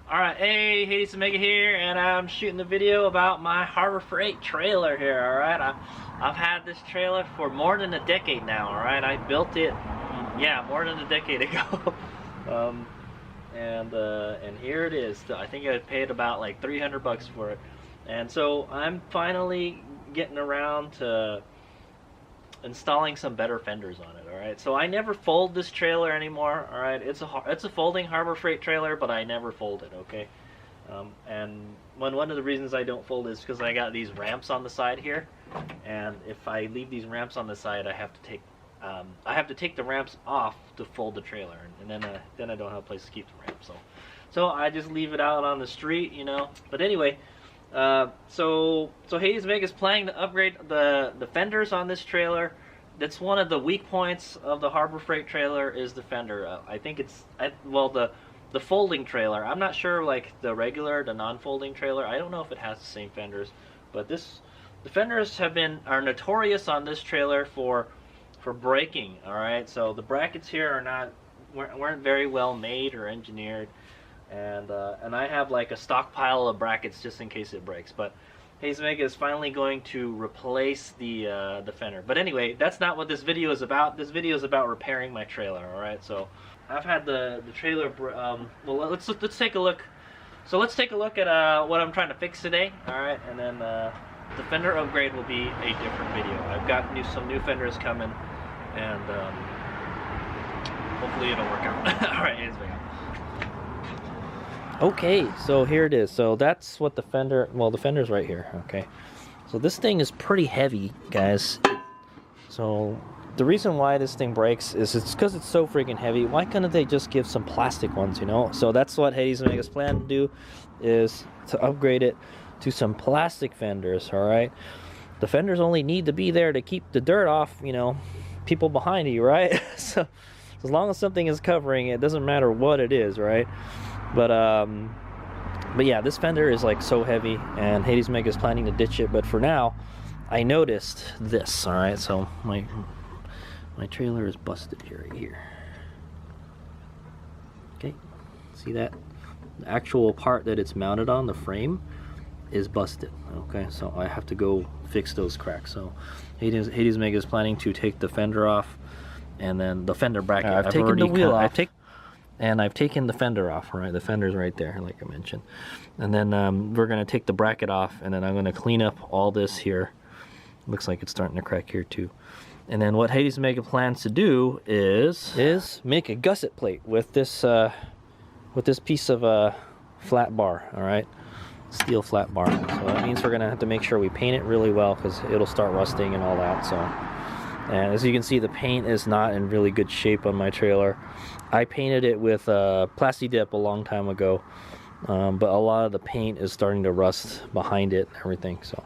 Alright, hey, HadesOmega here, and I'm shooting the video about my Harbor Freight trailer here, alright? I've had this trailer for more than a decade now, alright? I built it, yeah, more than a decade ago. And here it is. I think I paid about like 300 bucks for it. And so I'm finally getting around to installing some better fenders on it. All right, so I never fold this trailer anymore. All right, it's a folding Harbor Freight trailer, but I never fold it. Okay, and one of the reasons I don't fold is because I got these ramps on the side here, and if I leave these ramps on the side, I have to take the ramps off to fold the trailer, and then I don't have a place to keep the ramps. So I just leave it out on the street, you know. But anyway. So HadesOmega is planning to upgrade the fenders on this trailer. That's one of the weak points of the Harbor Freight trailer is the fender. I think it's the folding trailer. I'm not sure like the non-folding trailer. I don't know if it has the same fenders, but the fenders are notorious on this trailer for breaking. All right, so the brackets here weren't very well made or engineered. And I have like a stockpile of brackets just in case it breaks. But HadesOmega is finally going to replace the fender. But anyway, that's not what this video is about. This video is about repairing my trailer. All right, so I've had the trailer. Well, let's take a look. So let's take a look at what I'm trying to fix today. All right, and then the fender upgrade will be a different video. I've got some new fenders coming, and hopefully it'll work out. All right, HadesOmega. Okay, so here it is. So that's what the fender's right here, okay? So this thing is pretty heavy, guys. So the reason why this thing breaks is it's because it's so freaking heavy. Why couldn't they just give some plastic ones, you know? So that's what HadesOmega's plan to do, is to upgrade it to some plastic fenders, all right? The fenders only need to be there to keep the dirt off, you know, people behind you, right? So as long as something is covering it, doesn't matter what it is, right? But yeah, this fender is like so heavy, and HadesOmega is planning to ditch it. But for now, I noticed this. All right, so my trailer is busted here, right here. Okay, see that? The actual part that it's mounted on, the frame, is busted. Okay, so I have to go fix those cracks. So HadesOmega is planning to take the fender off, and then the fender bracket. I've taken the wheel off. And I've taken the fender off, right? The fender's right there, like I mentioned. And then we're gonna take the bracket off, and then I'm gonna clean up all this here. Looks like it's starting to crack here too. And then what HadesOmega plans to do is make a gusset plate with this piece of flat bar, all right? Steel flat bar. So that means we're gonna have to make sure we paint it really well, because it'll start rusting and all that. So, and as you can see, the paint is not in really good shape on my trailer. I painted it with Plasti Dip a long time ago, but a lot of the paint is starting to rust behind it and everything. So,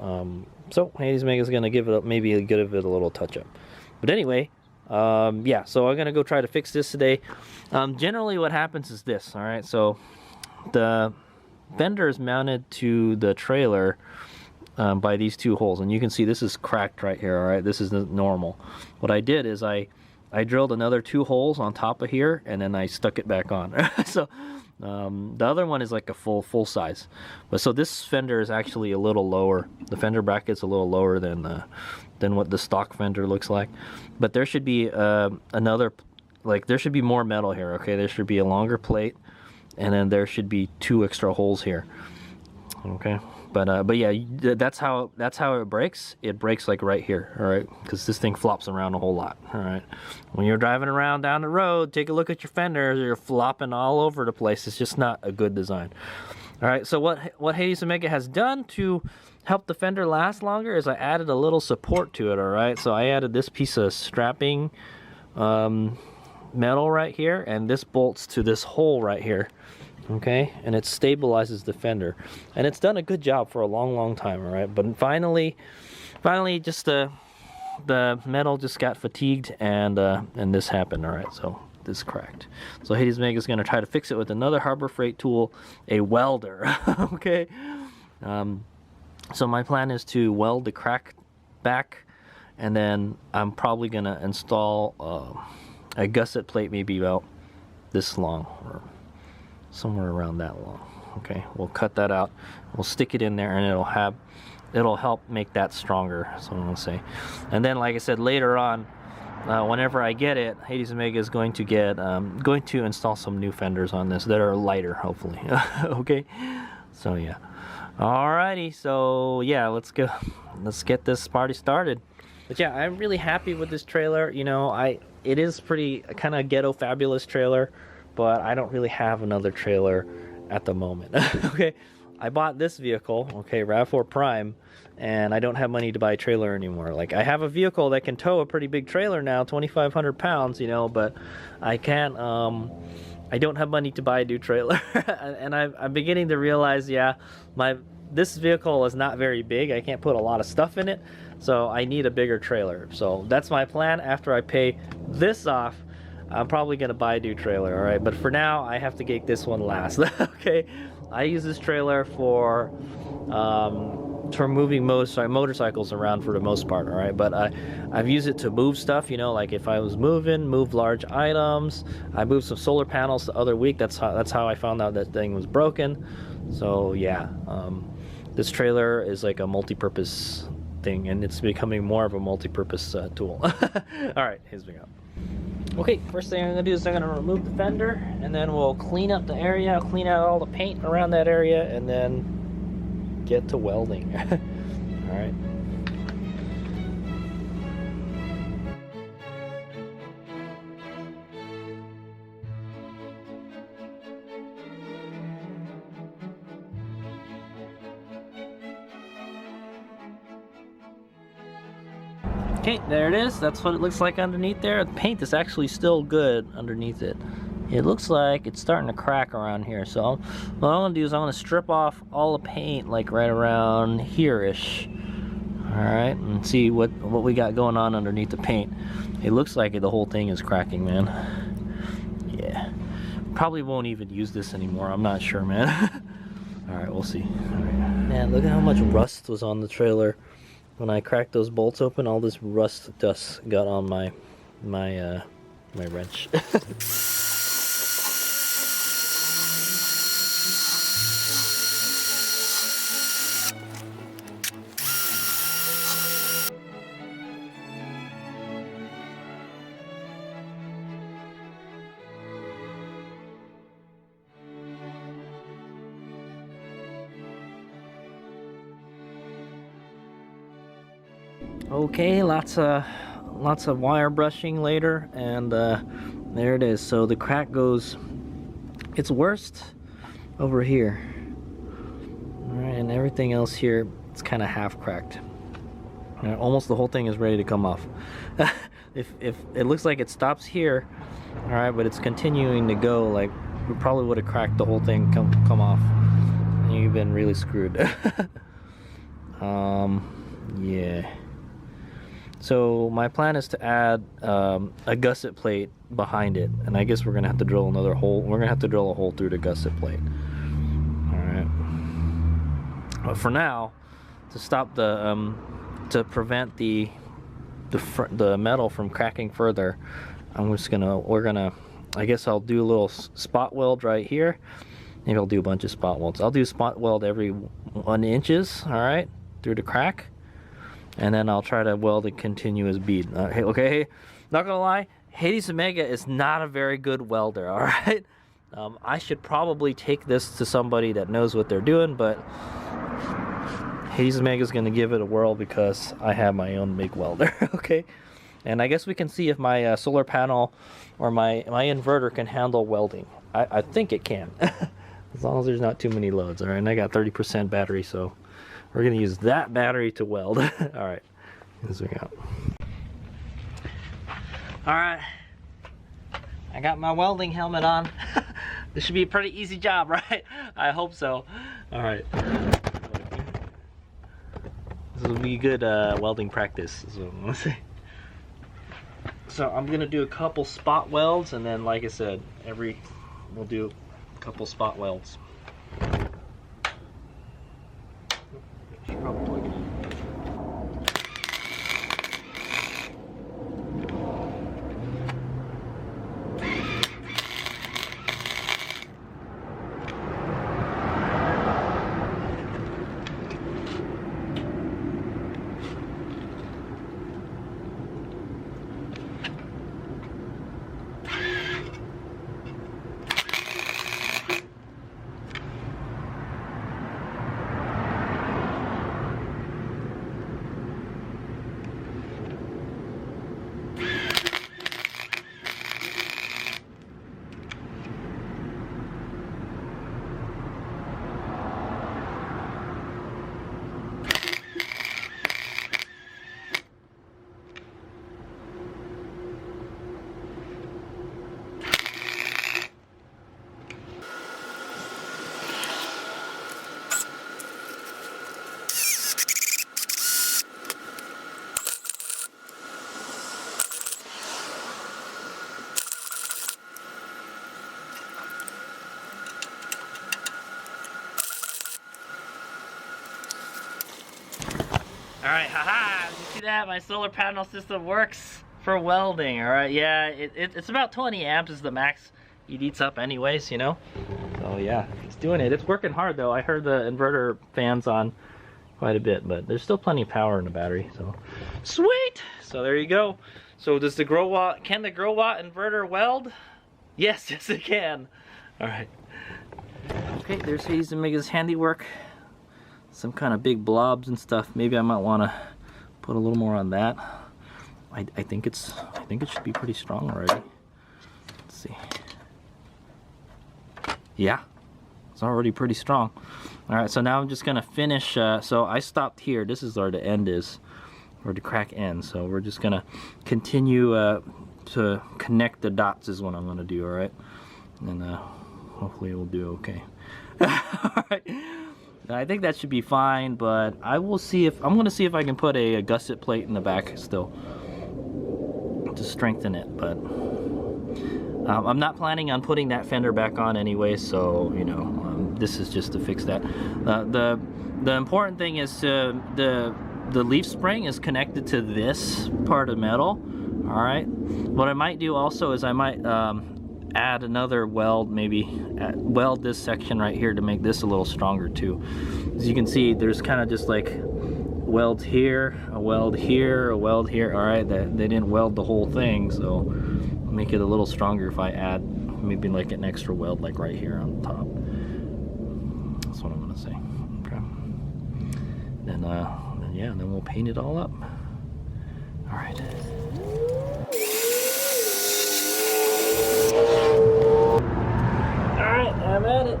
HadesOmega is gonna give it up, maybe give it a little touch up. But anyway, yeah. So I'm gonna go try to fix this today. Generally, what happens is this. All right, so the fender is mounted to the trailer by these two holes, and you can see this is cracked right here. All right, this is normal. What I did is I drilled another 2 holes on top of here, and then I stuck it back on. So the other one is like a full size, but so this fender is actually a little lower. The fender bracket's a little lower than what the stock fender looks like. But there should be there should be more metal here. Okay, there should be a longer plate, and then there should be 2 extra holes here. Okay. But yeah, that's how it breaks. It breaks like right here, all right? Because this thing flops around a whole lot, all right? When you're driving around down the road, take a look at your fenders. You're flopping all over the place. It's just not a good design. All right, so what HadesOmega has done to help the fender last longer is I added a little support to it, all right? So I added this piece of strapping metal right here, and this bolts to this hole right here. Okay, and it stabilizes the fender, and it's done a good job for a long time, all right? But finally just the metal just got fatigued, and this happened, all right? So this cracked. So HadesOmega is going to try to fix it with another Harbor Freight tool, a welder. Okay, so my plan is to weld the crack back, and then I'm probably going to install a gusset plate, maybe about this long, or somewhere around that long. Okay, we'll cut that out. We'll stick it in there, and it'll help make that stronger. That's what I'm gonna say. And then, like I said, later on, whenever I get it, HadesOmega is going to install some new fenders on this that are lighter, hopefully. Okay, so yeah. Alrighty, so yeah, let's get this party started. But yeah, I'm really happy with this trailer. You know, it is pretty kind of ghetto fabulous trailer, but I don't really have another trailer at the moment. Okay, I bought this vehicle, okay, RAV4 Prime, and I don't have money to buy a trailer anymore. Like, I have a vehicle that can tow a pretty big trailer now, 2,500 pounds, you know, but I can't, I don't have money to buy a new trailer. And I'm beginning to realize, yeah, this vehicle is not very big. I can't put a lot of stuff in it, so I need a bigger trailer. So that's my plan. After I pay this off, I'm probably gonna buy a new trailer, all right? But for now, I have to get this one last. Okay, I use this trailer for moving motorcycles around for the most part, all right? But I've used it to move stuff, you know, like if I was move large items. I moved some solar panels the other week. That's how I found out that thing was broken. So yeah, this trailer is like a multi-purpose thing, and it's becoming more of a multi-purpose tool. All right, here's we go. Okay, first thing I'm gonna do is I'm gonna remove the fender, and then we'll clean up the area, clean out all the paint around that area, and then get to welding. All right. Okay, there it is. That's what it looks like underneath there. The paint is actually still good underneath it. It looks like it's starting to crack around here. So what I'm gonna do is I'm gonna strip off all the paint, like right around here-ish. All right, and see what we got going on underneath the paint. It looks like the whole thing is cracking, man. Yeah, probably won't even use this anymore. I'm not sure, man. All right, we'll see. All right. Man, look at how much rust was on the trailer. When I cracked those bolts open, all this rust dust got on my wrench. Okay, lots of wire brushing later, and there it is. So the crack goes, it's worst over here. All right, and everything else here, it's kind of half cracked. Almost the whole thing is ready to come off. if it looks like it stops here, all right, but it's continuing to go, like we probably would have cracked the whole thing come off, and you've been really screwed. Yeah. So my plan is to add a gusset plate behind it, and I guess we're gonna have to drill another hole. We're gonna have to drill a hole through the gusset plate. All right. But for now, to stop to prevent the metal from cracking further, I guess I'll do a little spot weld right here. Maybe I'll do a bunch of spot welds. I'll do spot weld every 1 inch, all right, through the crack. And then I'll try to weld a continuous bead. Okay, not gonna lie, HadesOmega is not a very good welder, all right? I should probably take this to somebody that knows what they're doing, but HadesOmega is gonna give it a whirl because I have my own MIG welder, okay? And I guess we can see if my solar panel or my inverter can handle welding. I think it can, as long as there's not too many loads, all right? And I got 30% battery, so we're gonna use that battery to weld. All right, let's zoom out. All right, I got my welding helmet on. This should be a pretty easy job, right? I hope so. All right, this will be good welding practice. So I'm gonna do a couple spot welds, and then, like I said, we'll do a couple spot welds. Should probably plug it in. All right, haha, you see that? My solar panel system works for welding, all right? Yeah, it's about 20 amps is the max it eats up anyways, you know? So yeah, it's doing it. It's working hard though. I heard the inverter fans on quite a bit, but there's still plenty of power in the battery, so sweet! So there you go. So does the grow watt, can the grow watt inverter weld? Yes, yes it can. All right. Okay, there's HadesOmega's handiwork. Some kind of big blobs and stuff. Maybe I might want to put a little more on that. I think it should be pretty strong already. Let's see. Yeah, it's already pretty strong. All right, so now I'm just gonna finish. So I stopped here. This is where the end is, or the crack ends. So we're just gonna continue to connect the dots is what I'm gonna do. All right, and hopefully it will do okay. All right. I think that should be fine, but I will see if I'm going to see if I can put a gusset plate in the back still to strengthen it. But I'm not planning on putting that fender back on anyway, so you know, this is just to fix that. The important thing is the leaf spring is connected to this part of metal. All right. What I might do also is I might add another weld, maybe weld this section right here to make this a little stronger too. As you can see, there's kind of just like welds here, a weld here, a weld here. All right, they didn't weld the whole thing, so I'll make it a little stronger if I add maybe like an extra weld like right here on the top. That's what I'm gonna say. Okay. Then yeah, then we'll paint it all up. All right. Alright, I'm at it.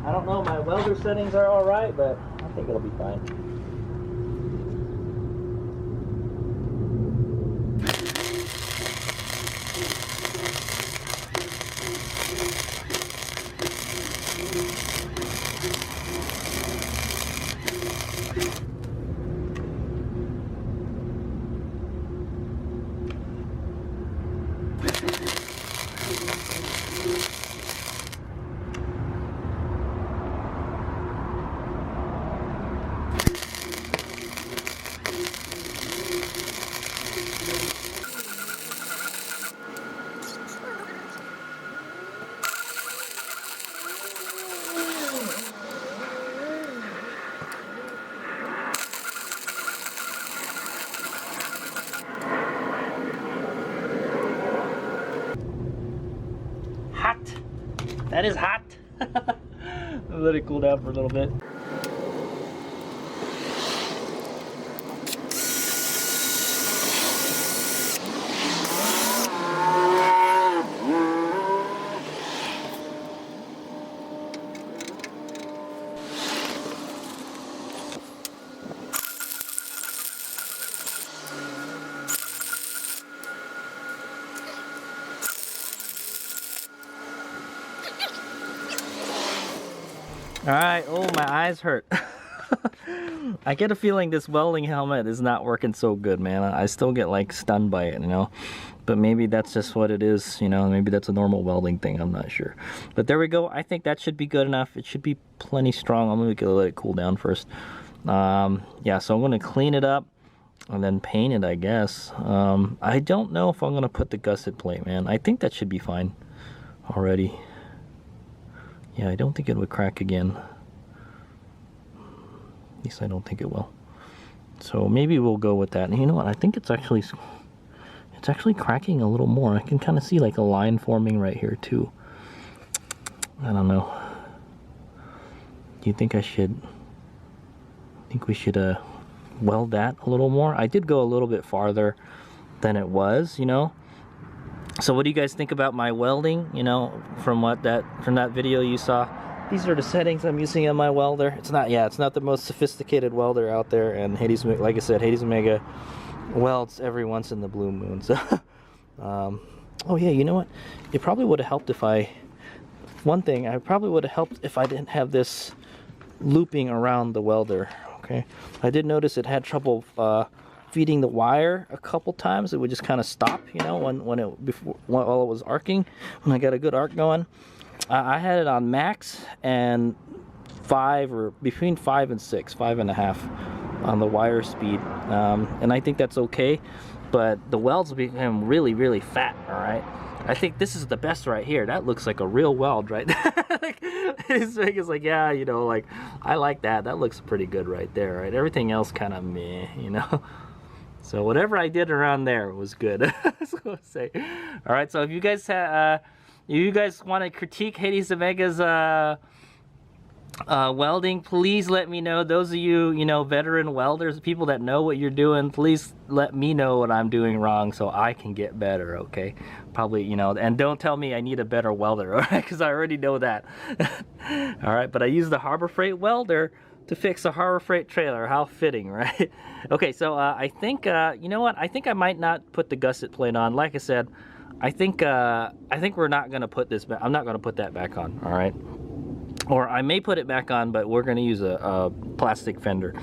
I don't know, my welder settings are alright, but I think it'll be fine. That is hot. Let it cool down for a little bit. All right, oh, my eyes hurt. I get a feeling this welding helmet is not working so good, man. I still get like stunned by it, you know, but maybe that's just what it is, you know, maybe that's a normal welding thing, I'm not sure. But there we go. I think that should be good enough. It should be plenty strong. I'm gonna let it cool down first. Yeah, so I'm gonna clean it up and then paint it, I guess. I don't know if I'm gonna put the gusset plate, man. I think that should be fine already. Yeah, I don't think it would crack again. At least I don't think it will. So maybe we'll go with that. And you know what? I think it's actually cracking a little more. I can kind of see like a line forming right here too. I don't know. Do you think I should? I think we should weld that a little more. I did go a little bit farther than it was, you know. So what do you guys think about my welding, you know, from that video you saw? These are the settings I'm using on my welder. It's not the most sophisticated welder out there, and like I said, HadesOmega welds every once in the blue moon. So oh yeah, you know what? It probably would have helped if I didn't have this looping around the welder. Okay, I did notice it had trouble feeding the wire a couple times. It would just kind of stop, you know, while it was arcing. When I got a good arc going, I had it on max and between 5 and 6, 5.5. on the wire speed, and I think that's okay. But the welds become really, really fat. All right. I think this is the best right here. That looks like a real weld, right? Like, his thing is like, yeah, you know, like, I like that. That looks pretty good right there, right? Everything else kind of meh, you know? So whatever I did around there was good. That's what I say. All right, so if you guys want to critique HadesOmega's welding, please let me know. Those of you, you know, veteran welders, people that know what you're doing, please let me know what I'm doing wrong so I can get better, okay? Probably, you know, and don't tell me I need a better welder, all right? Because I already know that. All right, but I use the Harbor Freight welder to fix a Harbor Freight trailer. How fitting, right? Okay, so I think, you know what? I think I might not put the gusset plate on. Like I said, I think we're not gonna put this back. I'm not gonna put that back on, all right? Or I may put it back on, but we're gonna use a plastic fender.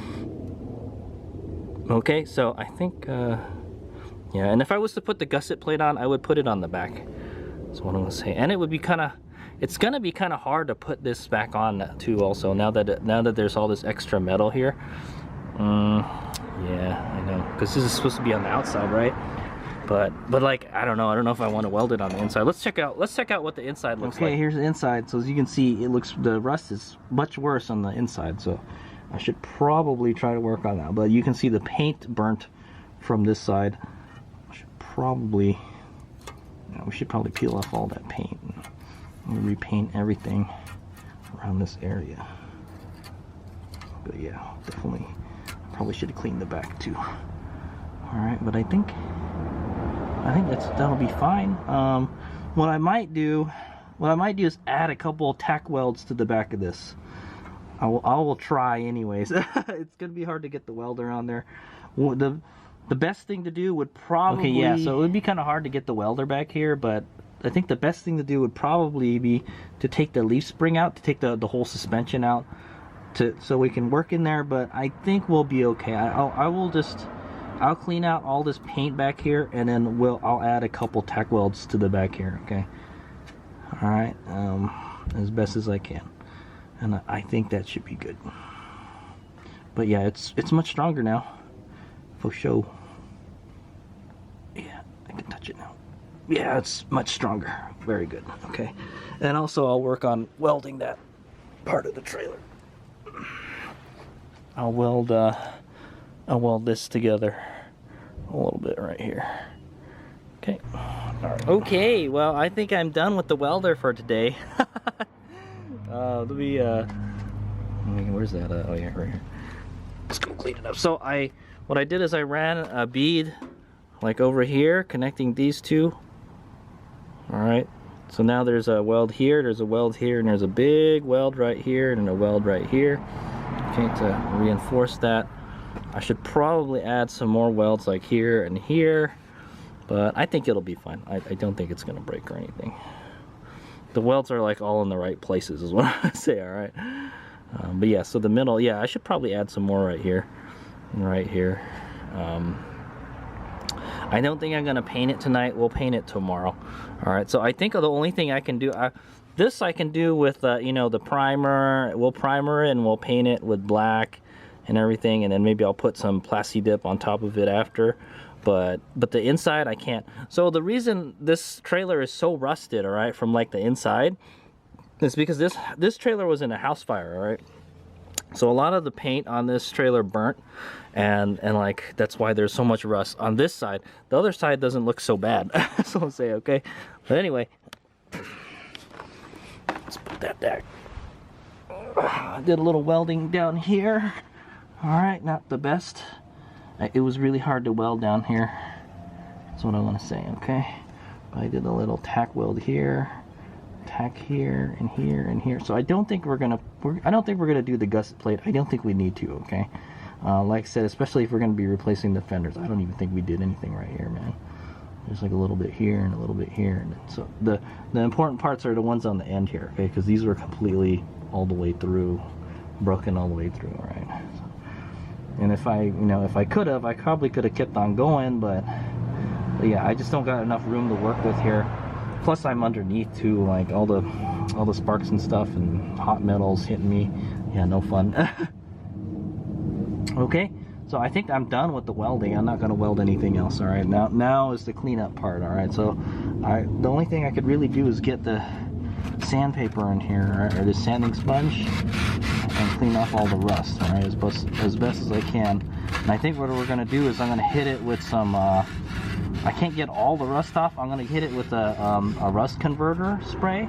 Okay, so I think, yeah, and if I was to put the gusset plate on, I would put it on the back. That's what I'm gonna say. And it would be it's gonna be kind of hard to put this back on too. Also, now that there's all this extra metal here. Yeah, I know, because this is supposed to be on the outside, right? But like, I don't know if I want to weld it on the inside. Let's check out what the inside looks like. Okay, here's the inside. So as you can see, the rust is much worse on the inside. So I should probably try to work on that. But you can see the paint burnt from this side. I should probably, you know, we should probably peel off all that paint and repaint everything around this area. But yeah, definitely, probably should have cleaned the back too. All right, but I think that'll be fine. What I might do is add a couple of tack welds to the back of this. I will try anyways. It's gonna be hard to get the welder on there. The best thing to do would probably, okay, yeah, so it would be kind of hard to get the welder back here, but I think the best thing to do would probably be to take the leaf spring out, to take the whole suspension out, so we can work in there. But I think we'll be okay. I'll clean out all this paint back here, and then I'll add a couple tack welds to the back here, okay? All right, as best as I can, and I think that should be good. But yeah, it's much stronger now, for sure. Yeah, I can touch it now. Yeah, it's much stronger. Very good. Okay, and also I'll work on welding that part of the trailer. I'll weld this together a little bit right here. Okay. All right. Okay, well, I think I'm done with the welder for today. Let me, where's that? Oh yeah, right here. Let's go clean it up. So what I did is I ran a bead like over here, connecting these two. All right. So now there's a weld here, there's a weld here, and there's a big weld right here, and a weld right here. Okay, to reinforce that. I should probably add some more welds like here and here, but I think it'll be fine. I don't think it's gonna break or anything. The welds are like all in the right places is what I say, all right? But yeah, so the middle, yeah, I should probably add some more right here and right here. I don't think I'm gonna paint it tonight. We'll paint it tomorrow. All right, so I think the only thing I can do, this I can do with, you know, the primer. We'll primer it and we'll paint it with black and everything, and then maybe I'll put some Plasti Dip on top of it after. But the inside I can't. So the reason this trailer is so rusted, all right, from like the inside, is because this trailer was in a house fire, all right. So a lot of the paint on this trailer burnt, and like that's why there's so much rust on this side. The other side doesn't look so bad. So I'll say, okay. But anyway, let's put that back. I did a little welding down here. All right, not the best. It was really hard to weld down here. That's what I want to say, okay? But I did a little tack weld here, tack here, and here, and here. So I don't think we're gonna do the gusset plate. I don't think we need to, okay? Like I said, especially if we're gonna be replacing the fenders. I don't even think we did anything right here, man. There's like a little bit here and a little bit here, and so the important parts are the ones on the end here, okay? Because these were completely all the way through, broken all the way through, all right? So, and if I could have, I probably could have kept on going, but yeah, I just don't got enough room to work with here. Plus I'm underneath too, like all the sparks and stuff and hot metals hitting me. Yeah, no fun. Okay, So I think I'm done with the welding. I'm not going to weld anything else. All right, now is the cleanup part. All right, so the only thing I could really do is get the sandpaper in here, all right, or the sanding sponge, and clean off all the rust, all right, as best as I can. And I think what we're going to do is I'm going to hit it with some, I can't get all the rust off. I'm going to hit it with a rust converter spray.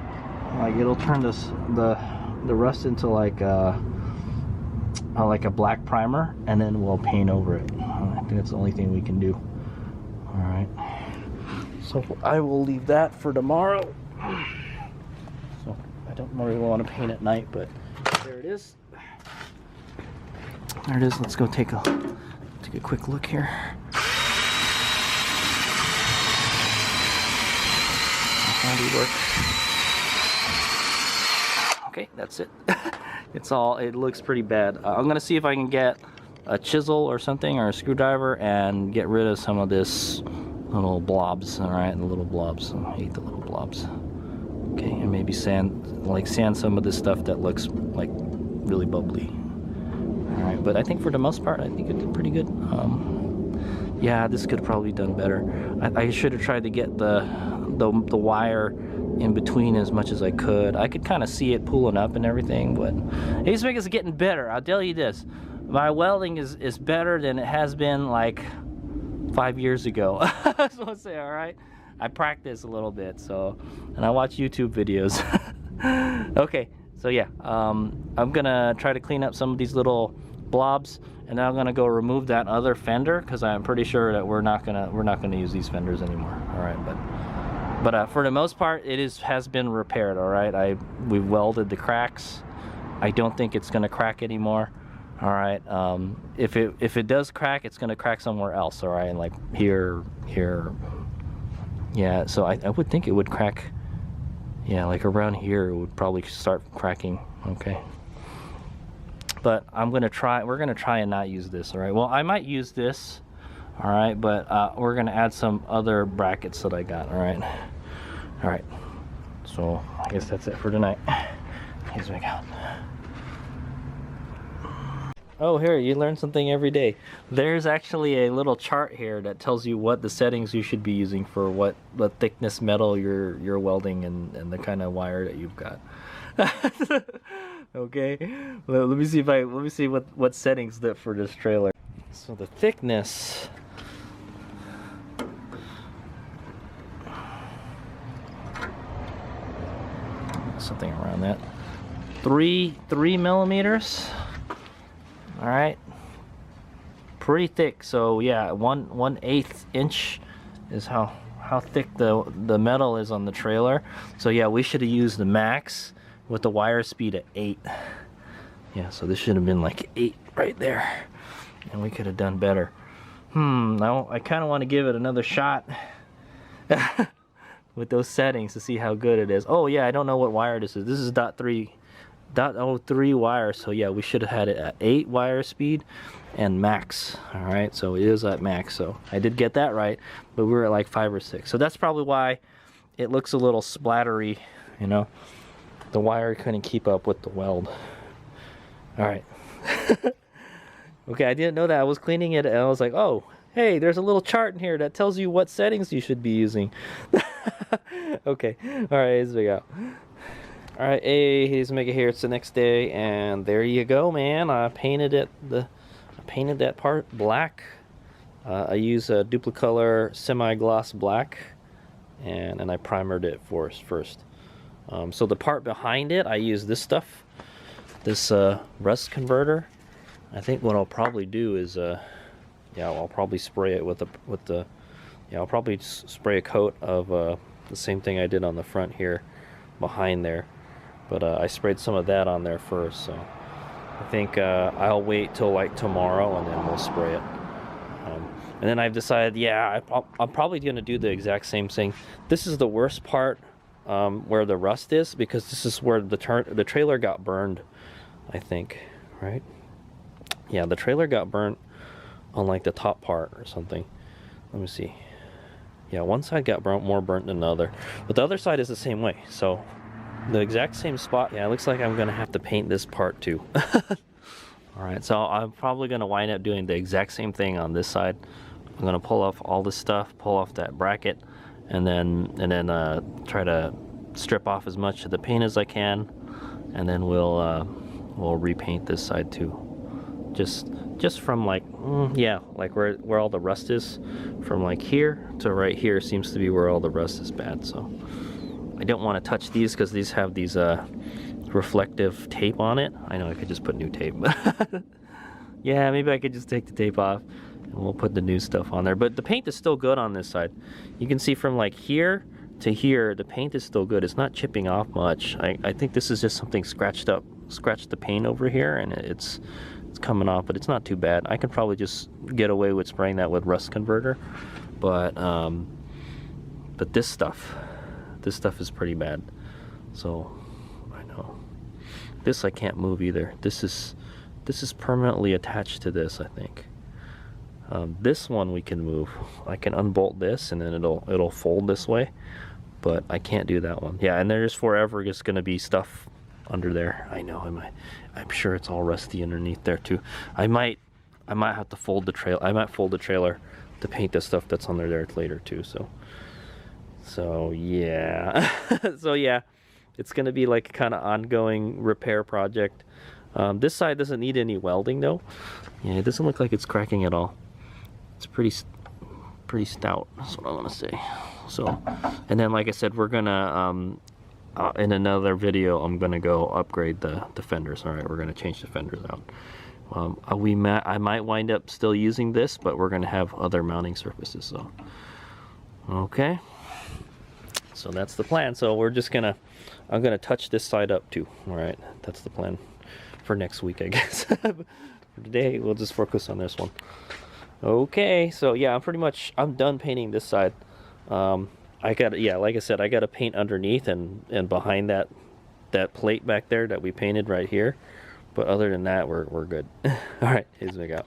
Like, it'll turn the rust into like a black primer, and then we'll paint over it. I think that's the only thing we can do. All right, so I will leave that for tomorrow. So I don't really want to paint at night, but there it is. There it is. Let's go take a quick look here. How do you work? Okay, that's it. It looks pretty bad. I'm gonna see if I can get a chisel or something, or a screwdriver, and get rid of some of this little blobs. All right, the little blobs. I hate the little blobs. Okay, and maybe sand some of this stuff that looks like really bubbly. All right, but I think for the most part, I think it did pretty good. Yeah, this could have probably done better. I should have tried to get the wire in between as much as I could. I could kind of see it pulling up and everything, but HadesOmega is getting better. I'll tell you this, my welding is better than it has been like 5 years ago. I was gonna say, all right, I practice a little bit, so, and I watch YouTube videos. Okay, so yeah, I'm gonna try to clean up some of these little blobs, and then I'm gonna go remove that other fender, because I'm pretty sure that we're not gonna use these fenders anymore. All right, but for the most part, it has been repaired. All right, we've welded the cracks. I don't think it's gonna crack anymore. All right, if it does crack, it's gonna crack somewhere else. All right, and like here. Yeah, so I would think it would crack. Yeah, like around here it would probably start cracking. Okay, but we're gonna try and not use this. All right, well, I might use this. All right, but we're gonna add some other brackets that I got. All right, so I guess that's it for tonight. Here's what I got. Oh, here, you learn something every day. There's actually a little chart here that tells you what the settings you should be using for what thickness metal you're welding, and the kind of wire that you've got. Okay, let me see what settings that for this trailer. So the thickness, something around that, 3 millimeters. All right, pretty thick. So yeah, 1/8 inch is how thick the metal is on the trailer. So yeah, we should have used the max with the wire speed at 8. Yeah, so this should have been like 8 right there, and we could have done better. Now I kind of want to give it another shot with those settings to see how good it is. Oh yeah, I don't know what wire this is. This is .03 wire, so yeah, we should have had it at 8 wire speed and max. All right, so it is at max, so I did get that right, but we were at like 5 or 6, so that's probably why it looks a little splattery, you know. The wire couldn't keep up with the weld. All right. Okay, I didn't know that. I was cleaning it and I was like, oh, hey, there's a little chart in here that tells you what settings you should be using. Okay, all right, here's we go. All right, hey, HadesOmega here. It's the next day, and there you go, man. I painted that part black. I use a duplicolor semi-gloss black, and I primered it first. So the part behind it, I use this stuff, this rust converter. I think what I'll probably do is, yeah, I'll probably spray it I'll probably spray a coat of the same thing I did on the front here, behind there. But I sprayed some of that on there first, so I think I'll wait till like tomorrow and then we'll spray it. And then I've decided, yeah, I'm probably going to do the exact same thing. This is the worst part, where the rust is, because this is where the trailer got burned, I think, right? Yeah, the trailer got burnt on like the top part or something. Let me see. Yeah, one side got more burnt than the other, but the other side is the same way, so the exact same spot. Yeah, it looks like I'm gonna have to paint this part too. All right, so I'm probably gonna wind up doing the exact same thing on this side. I'm gonna pull off all this stuff, pull off that bracket, and then try to strip off as much of the paint as I can, and then we'll repaint this side too. Just from like yeah, like where all the rust is, from like here to right here seems to be where all the rust is bad. So I don't want to touch these because these have these reflective tape on it. I know I could just put new tape, but yeah, maybe I could just take the tape off and we'll put the new stuff on there. But the paint is still good on this side. You can see from like here to here, the paint is still good. It's not chipping off much. I think this is just something scratched the paint over here, and it's coming off, but it's not too bad. I could probably just get away with spraying that with rust converter, but this stuff is pretty bad. So I know this I can't move either. This is permanently attached to this, I think. This one we can move. I can unbolt this and then it'll fold this way, but I can't do that one. Yeah, and there's forever just gonna be stuff under there. I know. I'm sure it's all rusty underneath there too. I might have to fold the trailer. I might fold the trailer to paint the stuff that's under there later too. So yeah. So yeah, it's gonna be like a kind of ongoing repair project. This side doesn't need any welding though. Yeah, it doesn't look like it's cracking at all. It's pretty stout. That's what I want to say. So, and then like I said, we're gonna in another video, I'm gonna go upgrade the fenders. All right, we're gonna change the fenders out. I might wind up still using this, but we're gonna have other mounting surfaces. So, okay. So that's the plan. So we're just I'm gonna touch this side up too. All right, that's the plan for next week, I guess. For today, we'll just focus on this one. Okay, so yeah, I'm done painting this side. like I said, I got to paint underneath and behind that plate back there that we painted right here. But other than that, we're good. All right, HadesOmega out.